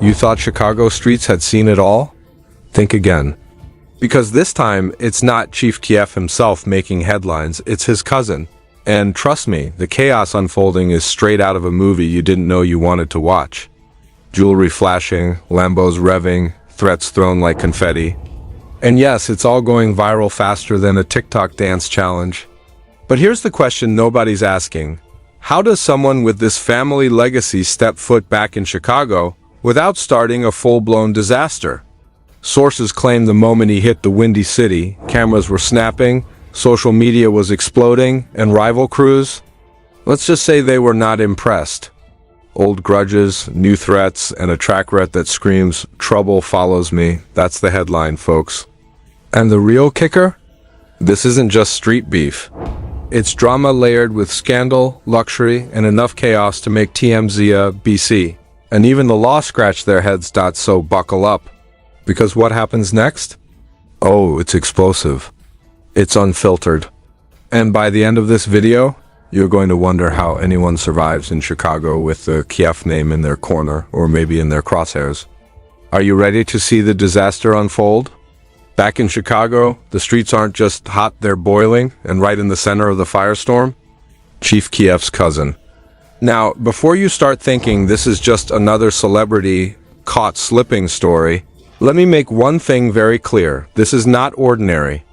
You thought Chicago streets had seen it all? Think again. Because this time, it's not Chief Keef himself making headlines, it's his cousin. And trust me, the chaos unfolding is straight out of a movie you didn't know you wanted to watch. Jewelry flashing, Lambos revving, threats thrown like confetti. And yes, it's all going viral faster than a TikTok dance challenge. But here's the question nobody's asking. How does someone with this family legacy step foot back in Chicago without starting a full-blown disaster? Sources claim the moment he hit the Windy City, cameras were snapping, social media was exploding, and rival crews? Let's just say they were not impressed. Old grudges, new threats, and a track record that screams, "Trouble follows me." That's the headline, folks. And the real kicker? This isn't just street beef. It's drama layered with scandal, luxury, and enough chaos to make TMZ a BC. And even the law scratched their heads. So buckle up. Because what happens next? Oh, it's explosive. It's unfiltered. And by the end of this video, you're going to wonder how anyone survives in Chicago with the Keef name in their corner, or maybe in their crosshairs. Are you ready to see the disaster unfold? Back in Chicago, the streets aren't just hot, they're boiling, and right in the center of the firestorm, Chief Keef's cousin. Now, before you start thinking this is just another celebrity caught slipping story, let me make one thing very clear. This is not ordinary.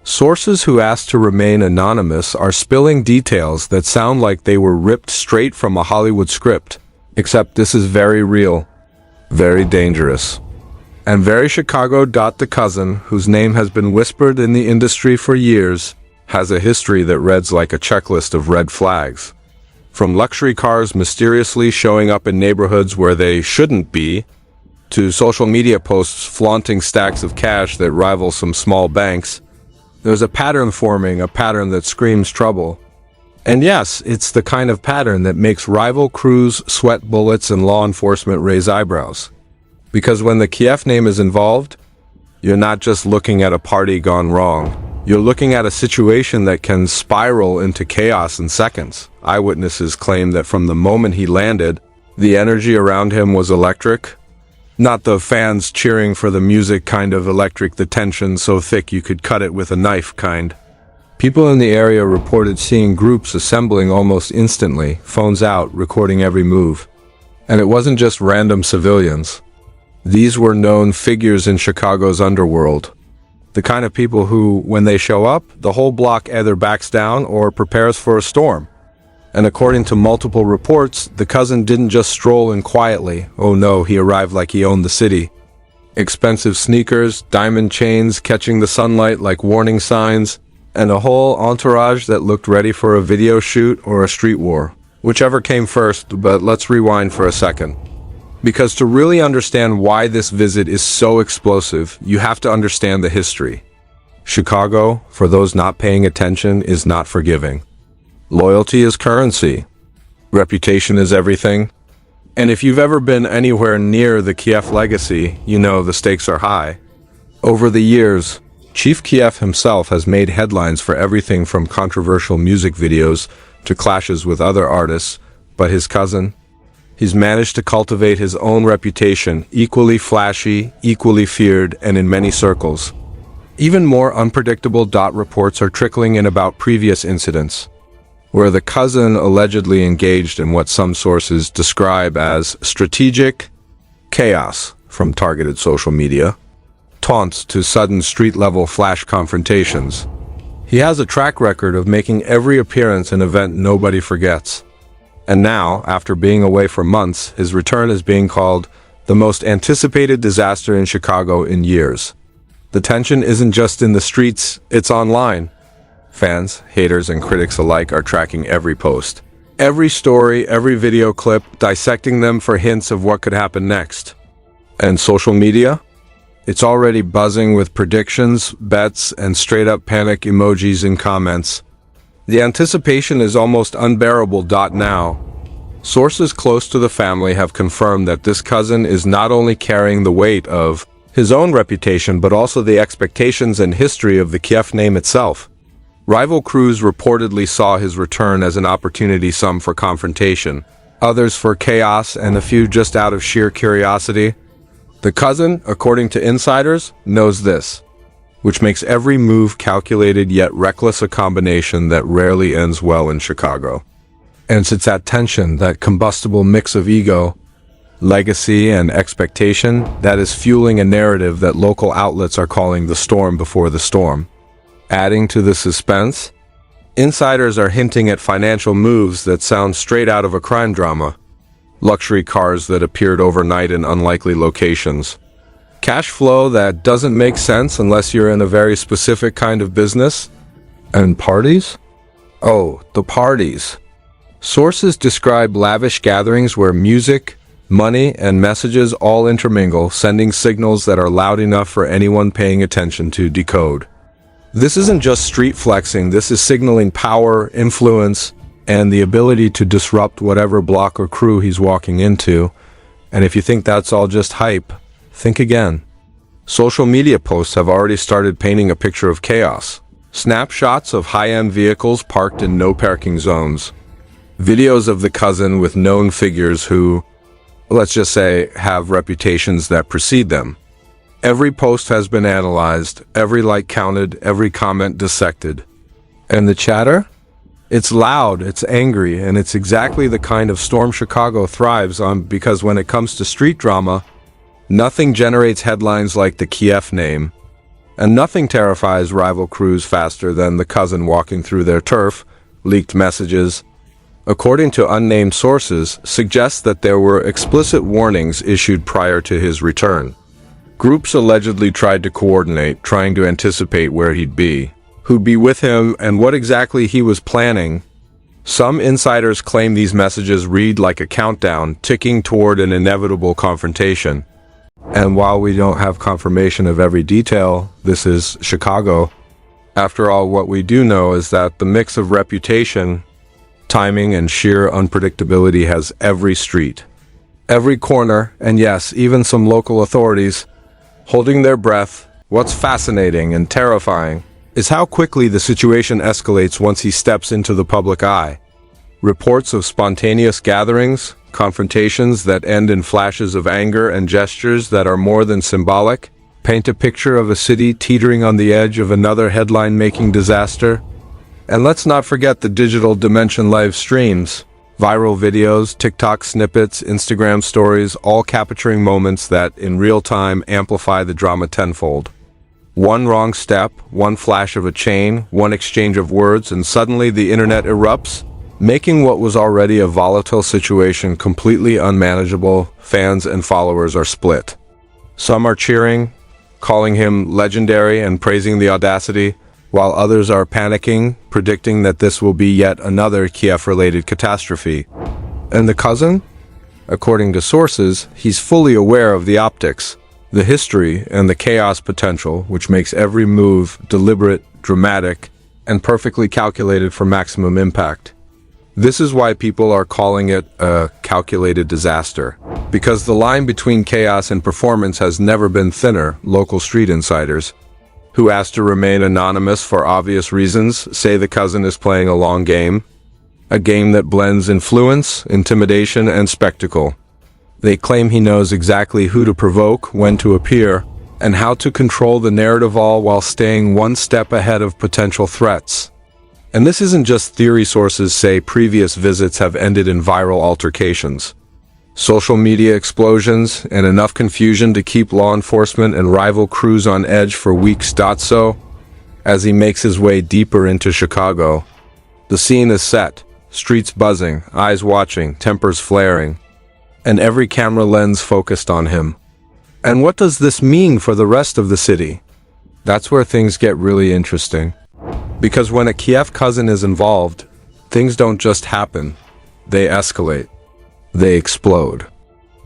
Sources who asked to remain anonymous are spilling details that sound like they were ripped straight from a Hollywood script. Except this is very real, very dangerous, and very Chicago. The cousin, whose name has been whispered in the industry for years, has a history that reads like a checklist of red flags. From luxury cars mysteriously showing up in neighborhoods where they shouldn't be, to social media posts flaunting stacks of cash that rival some small banks, there's a pattern forming, a pattern that screams trouble. And yes, it's the kind of pattern that makes rival crews sweat bullets and law enforcement raise eyebrows. Because when the Keef name is involved, you're not just looking at a party gone wrong. You're looking at a situation that can spiral into chaos in seconds. Eyewitnesses claim that from the moment he landed, the energy around him was electric. Not the fans cheering for the music kind of electric, the tension so thick you could cut it with a knife kind. People in the area reported seeing groups assembling almost instantly, phones out, recording every move. And it wasn't just random civilians. These were known figures in Chicago's underworld. The kind of people who, when they show up, the whole block either backs down or prepares for a storm. And according to multiple reports, the cousin didn't just stroll in quietly. Oh no, he arrived like he owned the city. Expensive sneakers, diamond chains catching the sunlight like warning signs, and a whole entourage that looked ready for a video shoot or a street war. Whichever came first, but let's rewind for a second. Because to really understand why this visit is so explosive, you have to understand the history. Chicago, for those not paying attention, is not forgiving. Loyalty is currency. Reputation is everything. And if you've ever been anywhere near the Keef legacy, you know the stakes are high. Over the years, Chief Keef himself has made headlines for everything from controversial music videos to clashes with other artists, but his cousin, he's managed to cultivate his own reputation, equally flashy, equally feared, and in many circles. Even more unpredictable reports are trickling in about previous incidents, where the cousin allegedly engaged in what some sources describe as strategic chaos, from targeted social media, taunts to sudden street-level flash confrontations. He has a track record of making every appearance an event nobody forgets. And now, after being away for months, his return is being called the most anticipated disaster in Chicago in years. The tension isn't just in the streets, it's online. Fans, haters, and critics alike are tracking every post, every story, every video clip, dissecting them for hints of what could happen next. And social media? It's already buzzing with predictions, bets, and straight-up panic emojis in comments. The anticipation is almost unbearable. Now, sources close to the family have confirmed that this cousin is not only carrying the weight of his own reputation, but also the expectations and history of the Keef name itself. Rival crews reportedly saw his return as an opportunity for confrontation, others for chaos, and a few just out of sheer curiosity. The cousin, according to insiders, knows this, which makes every move calculated yet reckless, a combination that rarely ends well in Chicago. And it's that tension, that combustible mix of ego, legacy, and expectation that is fueling a narrative that local outlets are calling the storm before the storm. Adding to the suspense, insiders are hinting at financial moves that sound straight out of a crime drama. Luxury cars that appeared overnight in unlikely locations. Cash flow that doesn't make sense unless you're in a very specific kind of business. And parties? Oh, the parties. Sources describe lavish gatherings where music, money, and messages all intermingle, sending signals that are loud enough for anyone paying attention to decode. This isn't just street flexing, this is signaling power, influence, and the ability to disrupt whatever block or crew he's walking into. And if you think that's all just hype, think again. Social media posts have already started painting a picture of chaos. Snapshots of high-end vehicles parked in no parking zones. Videos of the cousin with known figures who, let's just say, have reputations that precede them. Every post has been analyzed, every like counted, every comment dissected. And the chatter? It's loud, it's angry, and it's exactly the kind of storm Chicago thrives on, because when it comes to street drama, nothing generates headlines like the Keef name, and nothing terrifies rival crews faster than the cousin walking through their turf. Leaked messages, according to unnamed sources, suggest that there were explicit warnings issued prior to his return. Groups allegedly tried to coordinate, trying to anticipate where he'd be, who'd be with him, and what exactly he was planning. Some insiders claim these messages read like a countdown, ticking toward an inevitable confrontation. And while we don't have confirmation of every detail, this is Chicago. After all, what we do know is that the mix of reputation, timing, and sheer unpredictability has every street, every corner, and yes, even some local authorities, holding their breath. What's fascinating and terrifying is how quickly the situation escalates once he steps into the public eye. Reports of spontaneous gatherings, confrontations that end in flashes of anger, and gestures that are more than symbolic, paint a picture of a city teetering on the edge of another headline-making disaster. And let's not forget the digital dimension: live streams, viral videos, TikTok snippets, Instagram stories, all capturing moments that, in real time, amplify the drama tenfold. One wrong step, one flash of a chain, one exchange of words, and suddenly the internet erupts, making what was already a volatile situation completely unmanageable. Fans and followers are split. Some are cheering, calling him legendary and praising the audacity, while others are panicking, predicting that this will be yet another Keef-related catastrophe. And the cousin? According to sources, he's fully aware of the optics, the history, and the chaos potential, which makes every move deliberate, dramatic, and perfectly calculated for maximum impact. This is why people are calling it a calculated disaster, because the line between chaos and performance has never been thinner. Local street insiders, who asked to remain anonymous for obvious reasons, say the cousin is playing a long game, a game that blends influence, intimidation, and spectacle. They claim he knows exactly who to provoke, when to appear, and how to control the narrative, all while staying one step ahead of potential threats. And this isn't just theory. Sources say previous visits have ended in viral altercations, social media explosions, and enough confusion to keep law enforcement and rival crews on edge for weeks. So, as he makes his way deeper into Chicago, the scene is set, streets buzzing, eyes watching, tempers flaring, and every camera lens focused on him. And what does this mean for the rest of the city? That's where things get really interesting. Because when a Keef cousin is involved, things don't just happen. They escalate. They explode.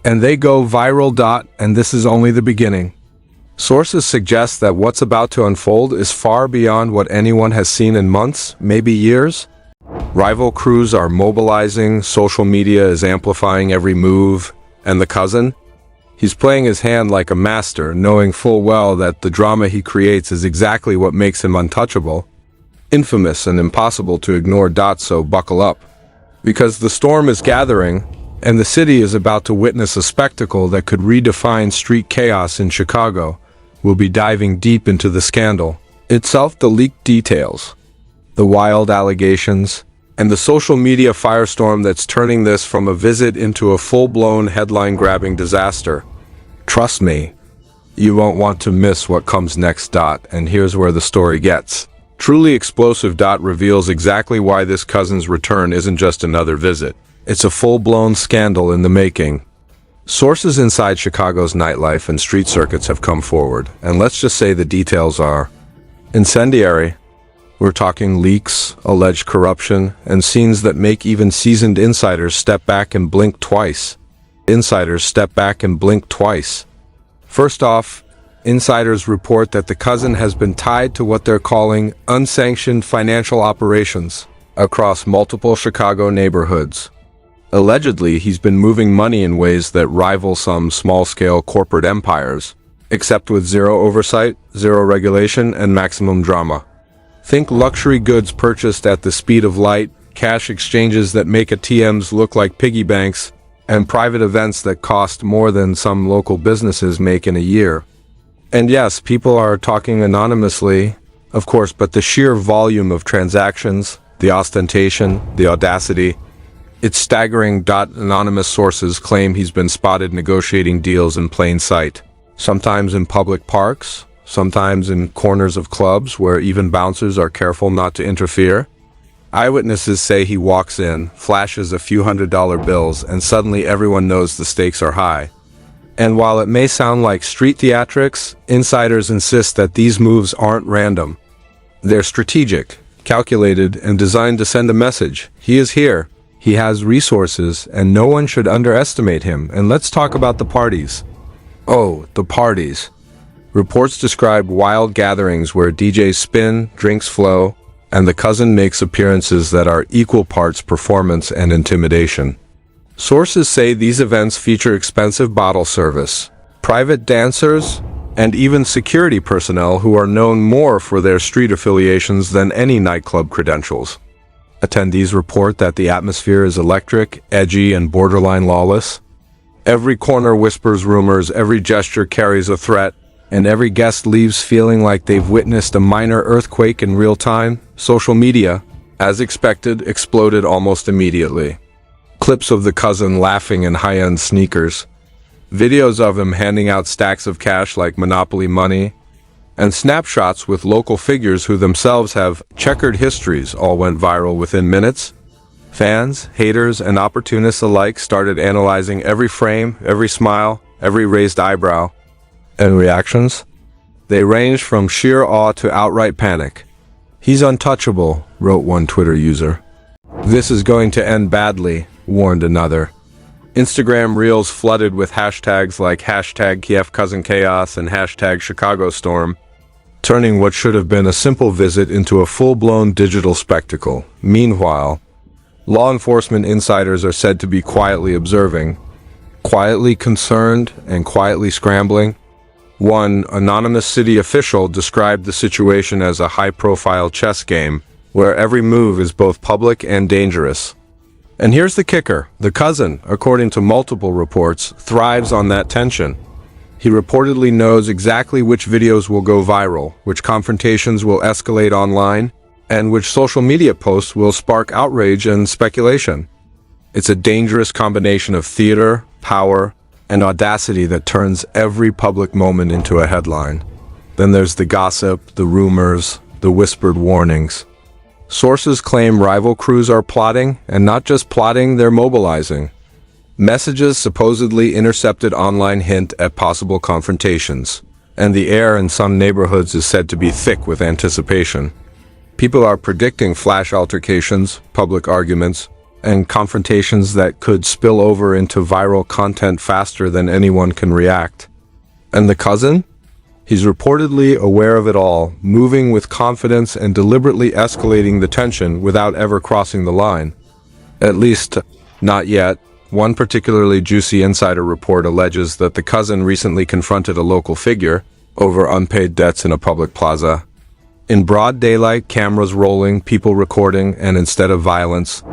And they go viral. And this is only the beginning. Sources suggest that what's about to unfold is far beyond what anyone has seen in months, maybe years. Rival crews are mobilizing, social media is amplifying every move, and the cousin? He's playing his hand like a master, knowing full well that the drama he creates is exactly what makes him untouchable, infamous, and impossible to ignore. So buckle up. Because the storm is gathering, And the city is about to witness a spectacle that could redefine street chaos in Chicago. We'll be diving deep into the scandal itself, the leaked details, the wild allegations, and the social media firestorm that's turning this from a visit into a full-blown headline-grabbing disaster. Trust me, you won't want to miss what comes next. And here's where the story gets truly explosive. Reveals exactly why this cousin's return isn't just another visit. It's a full-blown scandal in the making. Sources inside Chicago's nightlife and street circuits have come forward, and let's just say the details are incendiary. We're talking leaks, alleged corruption, and scenes that make even seasoned insiders step back and blink twice. First off, insiders report that the cousin has been tied to what they're calling unsanctioned financial operations across multiple Chicago neighborhoods. Allegedly, he's been moving money in ways that rival some small-scale corporate empires, except with zero oversight, zero regulation, and maximum drama. Think luxury goods purchased at the speed of light, cash exchanges that make ATMs look like piggy banks, and private events that cost more than some local businesses make in a year. And yes, people are talking anonymously, of course, but the sheer volume of transactions, the ostentation, the audacity, it's staggering. Anonymous sources claim he's been spotted negotiating deals in plain sight, sometimes in public parks, sometimes in corners of clubs where even bouncers are careful not to interfere. Eyewitnesses say he walks in, flashes a few $100 bills, and suddenly everyone knows the stakes are high. And while it may sound like street theatrics, insiders insist that these moves aren't random. They're strategic, calculated, and designed to send a message. He is here. He has resources, and no one should underestimate him. And let's talk about the parties. Oh, the parties. Reports describe wild gatherings where DJs spin, drinks flow, and the cousin makes appearances that are equal parts performance and intimidation. Sources say these events feature expensive bottle service, private dancers, and even security personnel who are known more for their street affiliations than any nightclub credentials. Attendees report that the atmosphere is electric, edgy, and borderline lawless. Every corner whispers rumors, every gesture carries a threat, and every guest leaves feeling like they've witnessed a minor earthquake in real time. Social media, as expected, exploded almost immediately. Clips of the cousin laughing in high-end sneakers, videos of him handing out stacks of cash like Monopoly money, and snapshots with local figures who themselves have checkered histories all went viral within minutes. Fans, haters, and opportunists alike started analyzing every frame, every smile, every raised eyebrow. And reactions? They ranged from sheer awe to outright panic. "He's untouchable," wrote one Twitter user. "This is going to end badly," warned another. Instagram reels flooded with hashtags like #KeefCousinChaos and #ChicagoStorm, turning what should have been a simple visit into a full-blown digital spectacle. Meanwhile, law enforcement insiders are said to be quietly observing, quietly concerned, and quietly scrambling. One anonymous city official described the situation as a high-profile chess game, where every move is both public and dangerous. And here's the kicker. The cousin, according to multiple reports, thrives on that tension. He reportedly knows exactly which videos will go viral, which confrontations will escalate online, and which social media posts will spark outrage and speculation. It's a dangerous combination of theater, power, and audacity that turns every public moment into a headline. Then there's the gossip, the rumors, the whispered warnings. Sources claim rival crews are plotting, and not just plotting, they're mobilizing. Messages supposedly intercepted online hint at possible confrontations, and the air in some neighborhoods is said to be thick with anticipation. People are predicting flash altercations, public arguments, and confrontations that could spill over into viral content faster than anyone can react. And the cousin? He's reportedly aware of it all, moving with confidence and deliberately escalating the tension without ever crossing the line. At least, not yet. One particularly juicy insider report alleges that the cousin recently confronted a local figure over unpaid debts in a public plaza. In broad daylight, cameras rolling, people recording, and instead of violence,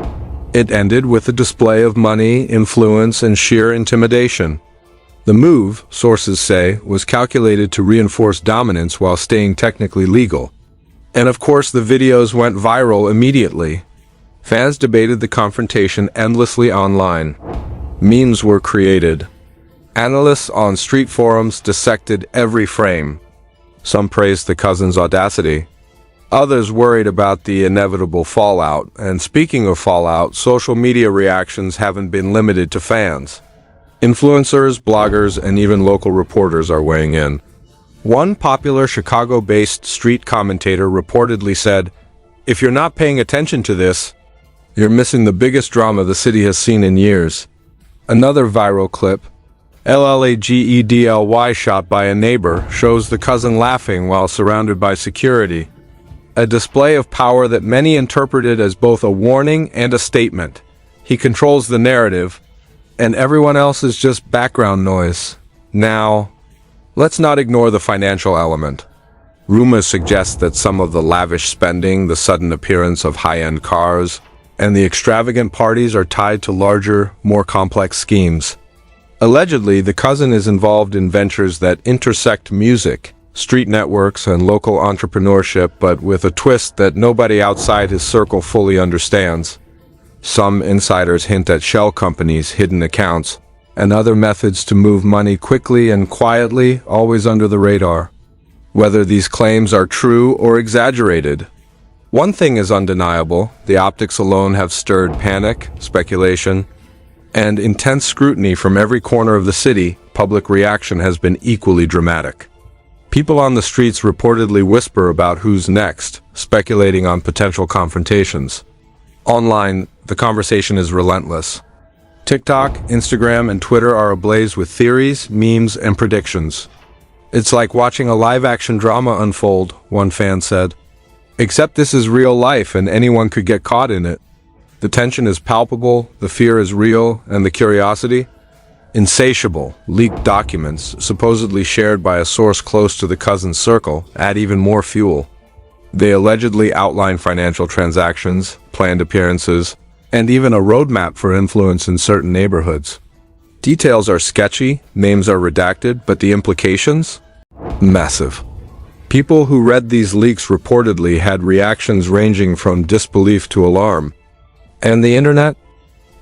It ended with a display of money, influence, and sheer intimidation. The move, sources say, was calculated to reinforce dominance while staying technically legal. And of course, the videos went viral immediately. Fans debated the confrontation endlessly online. Memes were created. Analysts on street forums dissected every frame. Some praised the cousin's audacity. Others worried about the inevitable fallout. And speaking of fallout, social media reactions haven't been limited to fans. Influencers, bloggers, and even local reporters are weighing in. One popular Chicago-based street commentator reportedly said, "If you're not paying attention to this, you're missing the biggest drama the city has seen in years." Another viral clip, LLAGEDLY shot by a neighbor, shows the cousin laughing while surrounded by security. A display of power that many interpreted as both a warning and a statement. He controls the narrative, and everyone else is just background noise. Now, let's not ignore the financial element. Rumors suggest that some of the lavish spending, the sudden appearance of high-end cars, and the extravagant parties are tied to larger, more complex schemes. Allegedly, the cousin is involved in ventures that intersect music, street networks, and local entrepreneurship, but with a twist that nobody outside his circle fully understands. Some insiders hint at shell companies, hidden accounts, and other methods to move money quickly and quietly, always under the radar. Whether these claims are true or exaggerated, one thing is undeniable: the optics alone have stirred panic, speculation, and intense scrutiny from every corner of the city. Public reaction has been equally dramatic. People on the streets reportedly whisper about who's next, speculating on potential confrontations. Online, the conversation is relentless. TikTok, Instagram, and Twitter are ablaze with theories, memes, and predictions. It's like watching a live-action drama unfold, one fan said. Except this is real life and anyone could get caught in it. The tension is palpable, the fear is real, and the curiosity? Insatiable. Leaked documents, supposedly shared by a source close to the cousin's circle, add even more fuel. They allegedly outline financial transactions, planned appearances, and even a roadmap for influence in certain neighborhoods. Details are sketchy, names are redacted, but the implications? Massive. People who read these leaks reportedly had reactions ranging from disbelief to alarm. And the internet?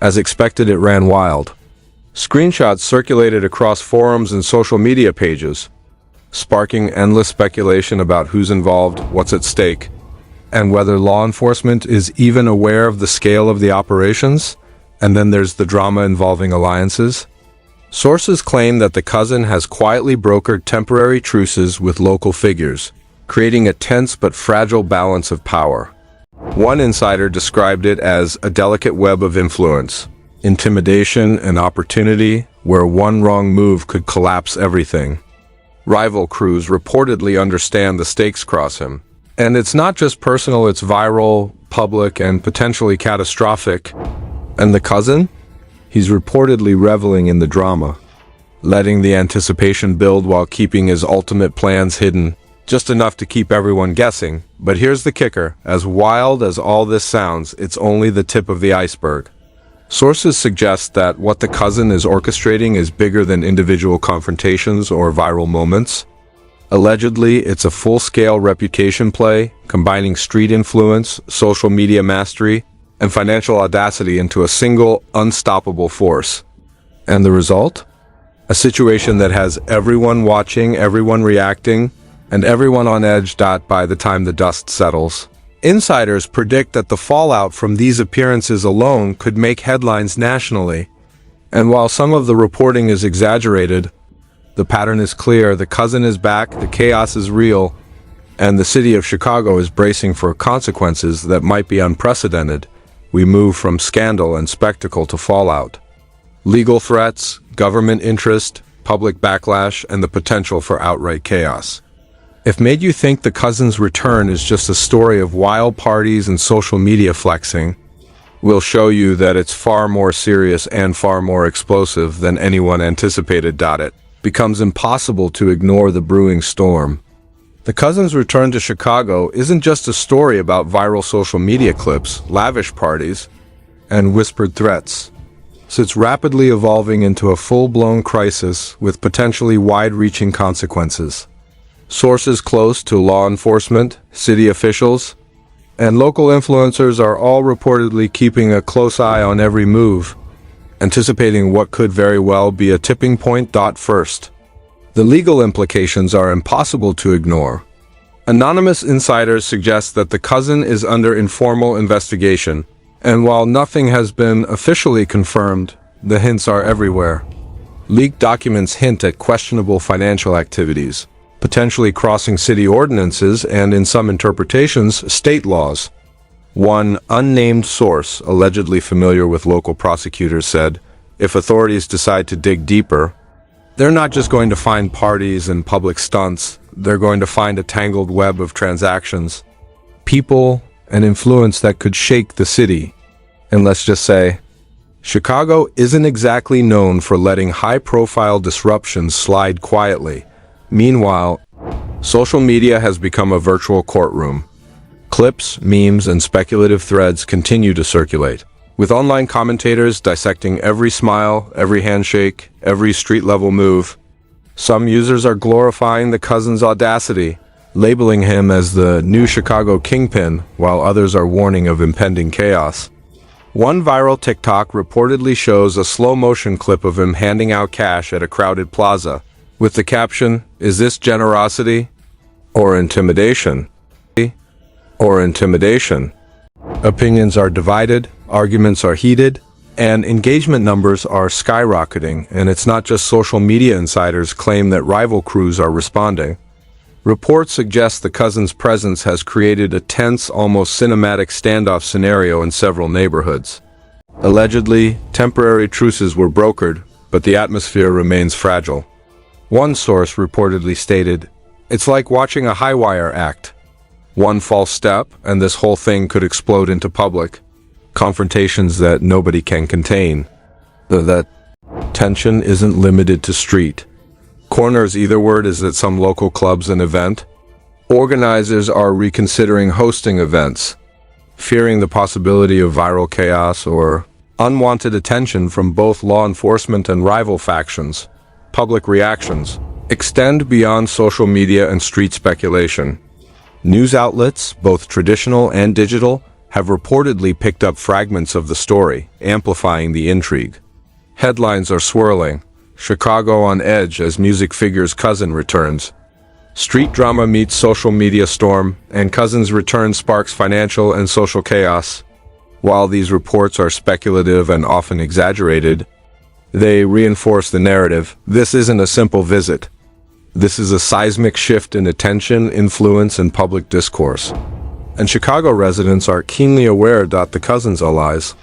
As expected, it ran wild. Screenshots circulated across forums and social media pages, sparking endless speculation about who's involved, what's at stake, and whether law enforcement is even aware of the scale of the operations. And then there's the drama involving alliances. Sources claim that the cousin has quietly brokered temporary truces with local figures, creating a tense but fragile balance of power. One insider described it as a delicate web of influence, intimidation, and opportunity, where one wrong move could collapse everything. Rival crews reportedly understand the stakes cross him. And it's not just personal, it's viral, public, and potentially catastrophic. And the cousin? He's reportedly reveling in the drama, letting the anticipation build while keeping his ultimate plans hidden, just enough to keep everyone guessing. But here's the kicker: as wild as all this sounds, it's only the tip of the iceberg. Sources suggest that what the cousin is orchestrating is bigger than individual confrontations or viral moments. Allegedly, it's a full-scale reputation play, combining street influence, social media mastery, and financial audacity into a single, unstoppable force. And the result? A situation that has everyone watching, everyone reacting, and everyone on edge. By the time the dust settles. Insiders predict that the fallout from these appearances alone could make headlines nationally. And while some of the reporting is exaggerated, the pattern is clear: the cousin is back, the chaos is real, and the city of Chicago is bracing for consequences that might be unprecedented. We move from scandal and spectacle to fallout. Legal threats, government interest, public backlash, and the potential for outright chaos. If made you think the cousin's return is just a story of wild parties and social media flexing, we'll show you that it's far more serious and far more explosive than anyone anticipated. It becomes impossible to ignore the brewing storm. The cousin's return to Chicago isn't just a story about viral social media clips, lavish parties, and whispered threats. So it's rapidly evolving into a full-blown crisis with potentially wide-reaching consequences. Sources close to law enforcement, city officials, and local influencers are all reportedly keeping a close eye on every move, anticipating what could very well be a tipping point. First, the legal implications are impossible to ignore. Anonymous insiders suggest that the cousin is under informal investigation, and while nothing has been officially confirmed, the hints are everywhere. Leaked documents hint at questionable financial activities, potentially crossing city ordinances and, in some interpretations, state laws. One unnamed source, allegedly familiar with local prosecutors, said, if authorities decide to dig deeper, they're not just going to find parties and public stunts, they're going to find a tangled web of transactions, people, and influence that could shake the city. And let's just say, Chicago isn't exactly known for letting high-profile disruptions slide quietly. Meanwhile, social media has become a virtual courtroom. Clips, memes, and speculative threads continue to circulate, with online commentators dissecting every smile, every handshake, every street-level move. Some users are glorifying the cousin's audacity, labeling him as the new Chicago kingpin, while others are warning of impending chaos. One viral TikTok reportedly shows a slow-motion clip of him handing out cash at a crowded plaza, with the caption, "Is this generosity or intimidation?" Or intimidation. Opinions are divided, arguments are heated, and engagement numbers are skyrocketing, and it's not just social media insiders claim that rival crews are responding. Reports suggest the cousin's presence has created a tense, almost cinematic standoff scenario in several neighborhoods. Allegedly, temporary truces were brokered, but the atmosphere remains fragile. One source reportedly stated, "It's like watching a high-wire act. One false step, and this whole thing could explode into public confrontations that nobody can contain." That tension isn't limited to street corners either. Word is that some local clubs and event organizers are reconsidering hosting events, fearing the possibility of viral chaos or unwanted attention from both law enforcement and rival factions. Public reactions extend beyond social media and street speculation. News outlets, both traditional and digital, have reportedly picked up fragments of the story, amplifying the intrigue. Headlines are swirling. Chicago on edge as music figure's cousin returns. Street drama meets social media storm, and cousin's return sparks financial and social chaos. While these reports are speculative and often exaggerated, they reinforce the narrative. This isn't a simple visit. This is a seismic shift in attention, influence, and public discourse. And Chicago residents are keenly aware that the cousin's allies,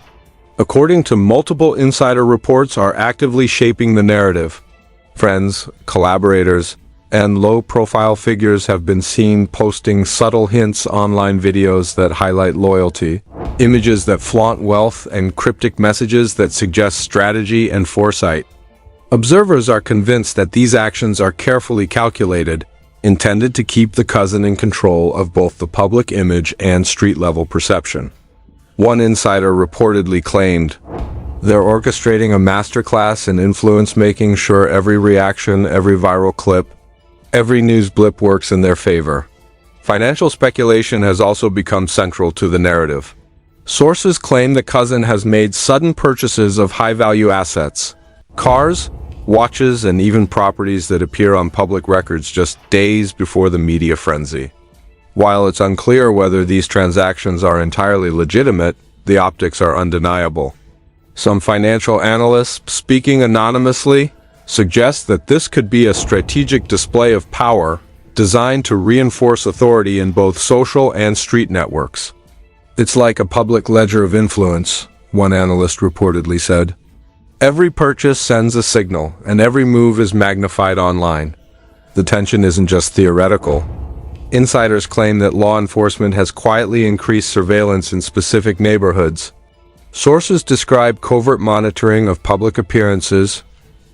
according to multiple insider reports, are actively shaping the narrative. Friends, collaborators, and low-profile figures have been seen posting subtle hints, online videos that highlight loyalty, images that flaunt wealth, and cryptic messages that suggest strategy and foresight. Observers are convinced that these actions are carefully calculated, intended to keep the cousin in control of both the public image and street-level perception. One insider reportedly claimed, "They're orchestrating a masterclass in influence, making sure every reaction, every viral clip, every news blip works in their favor." Financial speculation has also become central to the narrative. Sources claim the cousin has made sudden purchases of high-value assets, cars, watches, and even properties that appear on public records just days before the media frenzy. While it's unclear whether these transactions are entirely legitimate, the optics are undeniable. Some financial analysts, speaking anonymously, suggest that this could be a strategic display of power designed to reinforce authority in both social and street networks. "It's like a public ledger of influence," one analyst reportedly said. "Every purchase sends a signal, and every move is magnified online." The tension isn't just theoretical. Insiders claim that law enforcement has quietly increased surveillance in specific neighborhoods. Sources describe covert monitoring of public appearances,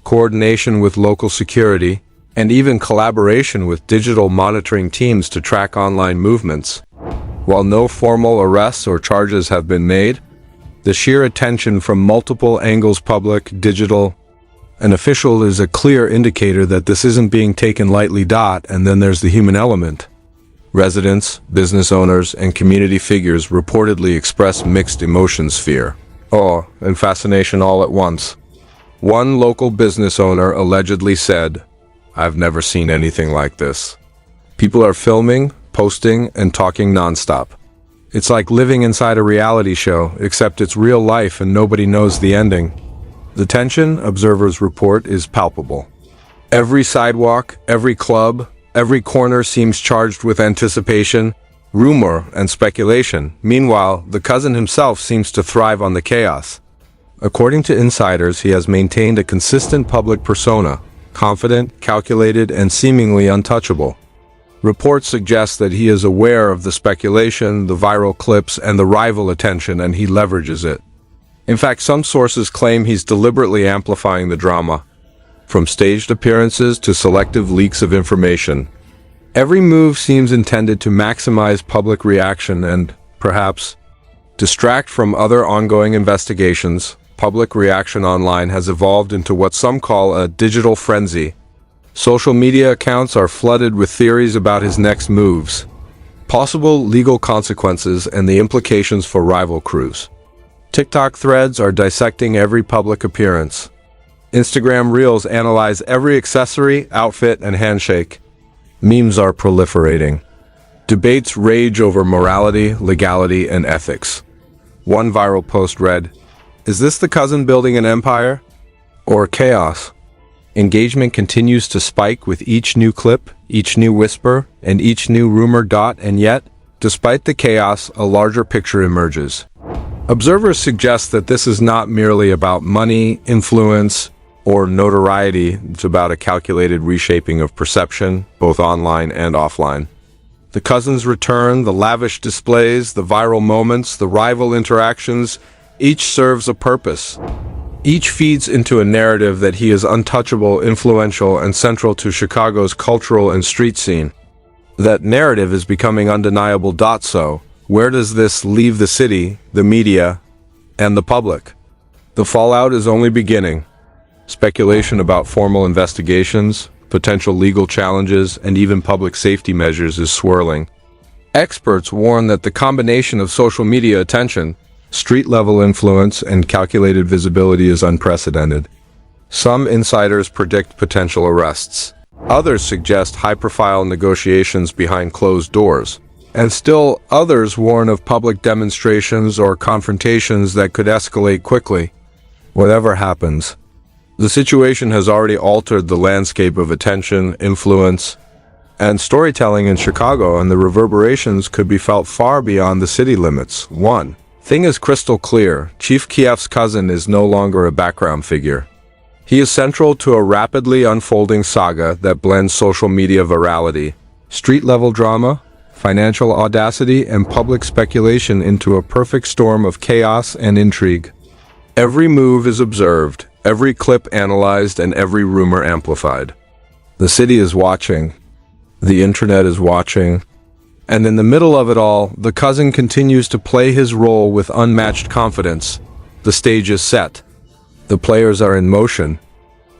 coordination with local security, and even collaboration with digital monitoring teams to track online movements. While no formal arrests or charges have been made, The sheer attention from multiple angles, public, digital, and official, is a clear indicator that this isn't being taken lightly. And then there's the human element. Residents, business owners, and community figures reportedly express mixed emotions: fear, awe, and fascination all at once. One local business owner allegedly said, "I've never seen anything like this. People are filming, posting, and talking nonstop. It's like living inside a reality show, except it's real life and nobody knows the ending." The tension, observers report, is palpable. Every sidewalk, every club, every corner seems charged with anticipation, rumor, and speculation. Meanwhile, the cousin himself seems to thrive on the chaos. According to insiders, he has maintained a consistent public persona, confident, calculated, and seemingly untouchable. Reports suggest that he is aware of the speculation, the viral clips, and the rival attention, and he leverages it. In fact, some sources claim he's deliberately amplifying the drama, from staged appearances to selective leaks of information. Every move seems intended to maximize public reaction and, perhaps, distract from other ongoing investigations. Public reaction online has evolved into what some call a digital frenzy. Social media accounts are flooded with theories about his next moves, possible legal consequences, and the implications for rival crews. TikTok threads are dissecting every public appearance. Instagram Reels analyze every accessory, outfit, and handshake. Memes are proliferating. Debates rage over morality, legality, and ethics. One viral post read, "Is this the cousin building an empire? Or chaos?" Engagement continues to spike with each new clip, each new whisper, and each new rumor. And yet, despite the chaos, a larger picture emerges. Observers suggest that this is not merely about money, influence, or notoriety. It's about a calculated reshaping of perception, both online and offline. The cousin's return, the lavish displays, the viral moments, the rival interactions, each serves a purpose. Each feeds into a narrative that he is untouchable, influential, and central to Chicago's cultural and street scene. That narrative is becoming undeniable. So, where does this leave the city, the media, and the public? The fallout is only beginning. Speculation about formal investigations, potential legal challenges, and even public safety measures is swirling. Experts warn that the combination of social media attention, street-level influence, and calculated visibility is unprecedented. Some insiders predict potential arrests. Others suggest high-profile negotiations behind closed doors. And still others warn of public demonstrations or confrontations that could escalate quickly. Whatever happens, the situation has already altered the landscape of attention, influence, and storytelling in Chicago, and the reverberations could be felt far beyond the city limits. One thing is crystal clear: Chief Keef's cousin is no longer a background figure. He is central to a rapidly unfolding saga that blends social media virality, street-level drama, financial audacity, and public speculation into a perfect storm of chaos and intrigue. Every move is observed, every clip analyzed, and every rumor amplified. The city is watching. The internet is watching. And in the middle of it all, the cousin continues to play his role with unmatched confidence. The stage is set. The players are in motion.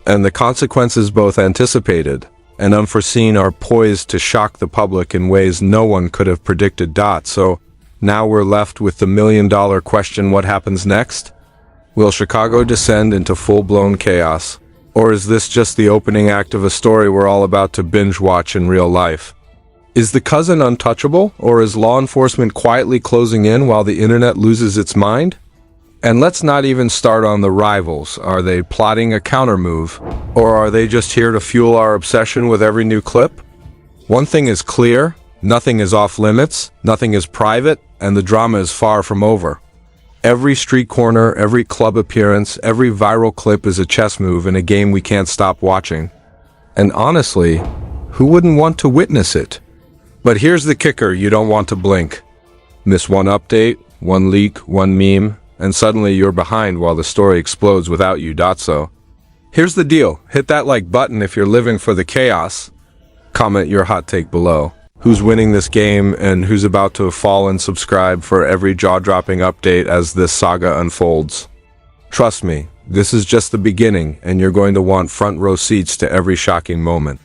And the consequences, both anticipated and unforeseen, are poised to shock the public in ways no one could have predicted. So, now we're left with the million-dollar question: what happens next? Will Chicago descend into full-blown chaos? Or is this just the opening act of a story we're all about to binge-watch in real life? Is the cousin untouchable, or is law enforcement quietly closing in while the internet loses its mind? And let's not even start on the rivals. Are they plotting a countermove? Or are they just here to fuel our obsession with every new clip? One thing is clear: nothing is off limits, nothing is private, and the drama is far from over. Every street corner, every club appearance, every viral clip is a chess move in a game we can't stop watching. And honestly, who wouldn't want to witness it? But here's the kicker: you don't want to blink. Miss one update, one leak, one meme, and suddenly you're behind while the story explodes without you. So, here's the deal: hit that like button if you're living for the chaos. Comment your hot take below. who's winning this game and who's about to fall, and subscribe for every jaw-dropping update as this saga unfolds. Trust me, this is just the beginning, and you're going to want front row seats to every shocking moment.